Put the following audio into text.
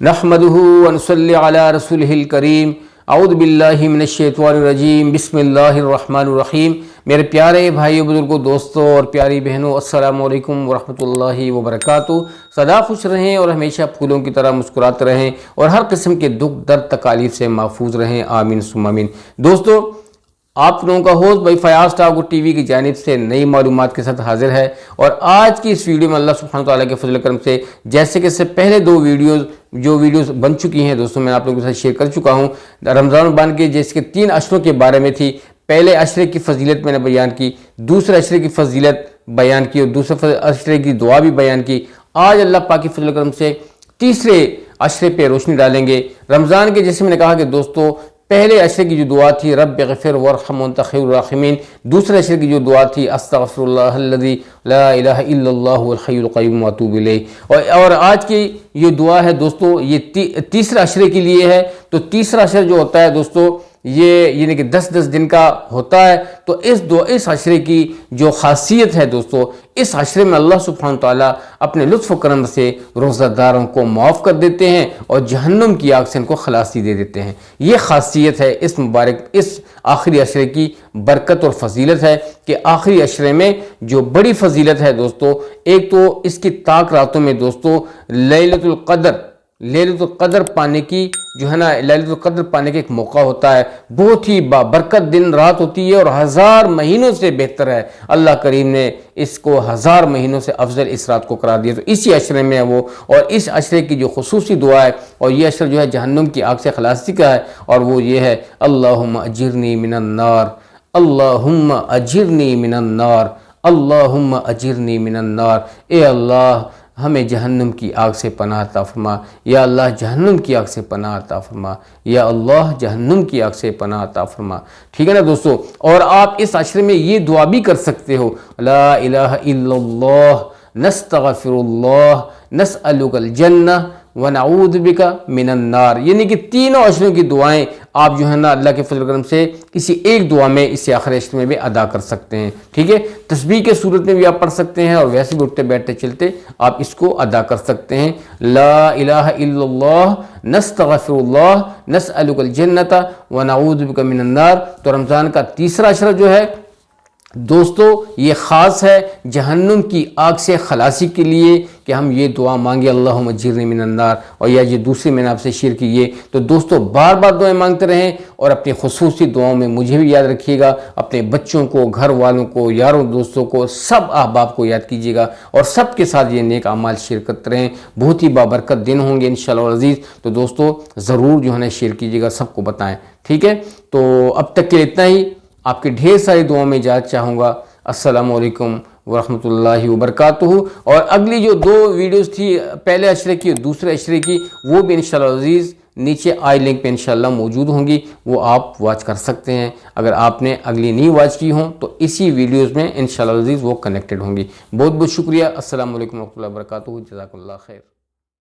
नहमदुहु व नसल्ली अला रसूलिहिल करीम। औज़ु बिल्लाहि मिनश्शैतानिर रजीम। बिस्मिल्लाहिर रहमानिर रहीम। मेरे प्यारे भाइयों, बुजुर्गों, दोस्तों और प्यारी बहनों, अस्सलामु अलैकुम व रहमतुल्लाहि व बरकातुहू। सदा खुश रहें और हमेशा फूलों की तरह मुस्कुराते रहें और हर किस्म के दुख दर्द तकालीफ से महफूज रहें। आमीन सुम्मा आमीन। दोस्तों, आप लोगों का होस्ट भाई फयाज ठाकुर टीवी की जानिब से नई मालूमात के साथ हाजिर है। और आज की इस वीडियो में अल्लाह सुब्हानहू तआला के फजल करम से, जैसे कि इससे पहले दो वीडियोस बन चुकी हैं दोस्तों, मैं आप लोगों के साथ शेयर कर चुका हूं। रमज़ान बन के जिसके 3 अशरों के बारे में थी। पहले अशरे की फजीलत मैंने बयान की, दूसरे अशरे की फजीलत बयान की और दूसरे अशरे की दुआ भी बयान की। आज अल्लाह पाक की फजल करम से तीसरे अशरे पे रोशनी डालेंगे। रमज़ान के जैसे मैंने कहा कि दोस्तों, पहले अशरे की जो दुआ थी रब्बि ग़फ़िर वरहम वअन्त खैरुर राहिमीन, दूसरे अशरे की जो दुआ थी अस्तग़फ़िरुल्लाहल्लज़ी ला इलाहा इल्लल्लाहु वल हय्युल क़य्यूम व अतूबु इलैह। और आज की ये दुआ है दोस्तों, ये तीसरे अशरे के लिए है। तो तीसरा अशर जो होता है दोस्तों, ये यानी कि 10-10 दिन का होता है। तो इस अशरे की जो खासियत है दोस्तों, इस अशरे में अल्लाह सुब्हानहू तआला अपने लुत्फ़ करम से रोज़ादारों को माफ़ कर देते हैं और जहन्नुम की आग से इनको खलासी दे देते हैं। ये खासियत है इस मुबारक इस आखिरी अशरे की, बरकत और फजीलत है कि आखिरी अशरे में जो बड़ी फजीलत है दोस्तों, एक तो इसकी ताक रातों में दोस्तों लैलतुल क़द्र पाने की जो है ना, लैलतुल क़द्र पाने का एक मौका होता है। बहुत ही बाबरकत दिन रात होती है और 1000 महीनों से बेहतर है। अल्लाह करीम ने इसको 1000 महीनों से अफजल इस रात को करार दिया। तो इसी अशरे में है वो, और इस अशरे की जो खुसूसी दुआ है, और ये अशर जो है जहन्नुम की आग से खलासी का है, और वो ये है अल्लाहुम्मा अजिरनी मिनन नार, अल्लाहुम्मा अजिरनी मिनन नार, अल्लाहुम्मा अजिरनी मिनन नार। ए अल्लाह, हमें जहन्नुम की आग से पनाह अता फरमा। या अल्लाह, जहन्नुम की आग से पनाह अता फरमा। या अल्लाह, जहन्नुम की आग से पनाह अता फरमा। ठीक है ना दोस्तों। और आप इस अशरे में ये दुआ भी कर सकते हो, ला इलाहा इल्लल्लाह नस्तगफिरुल्लाह नसअलुकल जन्नह व नऊज़ु बिका मिनन नार। यानी कि तीनों अशरों की दुआएं आप जो है ना अल्लाह के फजल करम से किसी एक दुआ में इससे आखिरी अशर में भी अदा कर सकते हैं। ठीक है, तस्बीह के सूरत में भी आप पढ़ सकते हैं और वैसे भी उठते बैठते चलते आप इसको अदा कर सकते हैं। ला इलाहा इल्लल्लाह नस्तगफिरुल्लाह नसअलुकल जन्नत व नऊज़ु बिका मिनन नार। तो रमज़ान का तीसरा अशर जो है दोस्तों, ये ख़ास है जहन्नुम की आग से खलासी के लिए कि हम ये दुआ मांगे अल्लाहुम्मा अजिरनी मिनन नार। और या ये दूसरी मैंने आपसे शेयर की ये। तो दोस्तों, बार बार दुआएं मांगते रहें और अपनी खुसूसी दुआओं में मुझे भी याद रखिएगा। अपने बच्चों को, घर वालों को, यारों दोस्तों को, सब अहबाब को याद कीजिएगा और सबके साथ ये नेक अमाल शेयर करते रहें। बहुत ही बाबरकत दिन होंगे इंशाअल्लाह अज़ीज़। तो दोस्तों, ज़रूर जो है ना शेयर कीजिएगा, सबको बताएँ। ठीक है, तो अब तक के लिए इतना ही। आपकी ढेर सारी दुआओं में इजाज़त चाहूँगा। अस्सलामु अलैकुम वरहमतुल्लाहि वबरकातुहू। और अगली जो 2 वीडियोस थी, पहले अशरे की और दूसरे अशरे की, वो भी इंशाअल्लाह अज़ीज़ नीचे आई लिंक पे इंशाअल्लाह मौजूद होंगी, वो आप वॉच कर सकते हैं। अगर आपने अगली नहीं वॉच की हो तो इसी वीडियोज़ में इंशाअल्लाह अज़ीज़ वो कनेक्टेड होंगी। बहुत बहुत शुक्रिया। अस्सलामु अलैकुम वरहमतुल्लाहि वबरकातुहू। जज़ाकल्लाह खैर।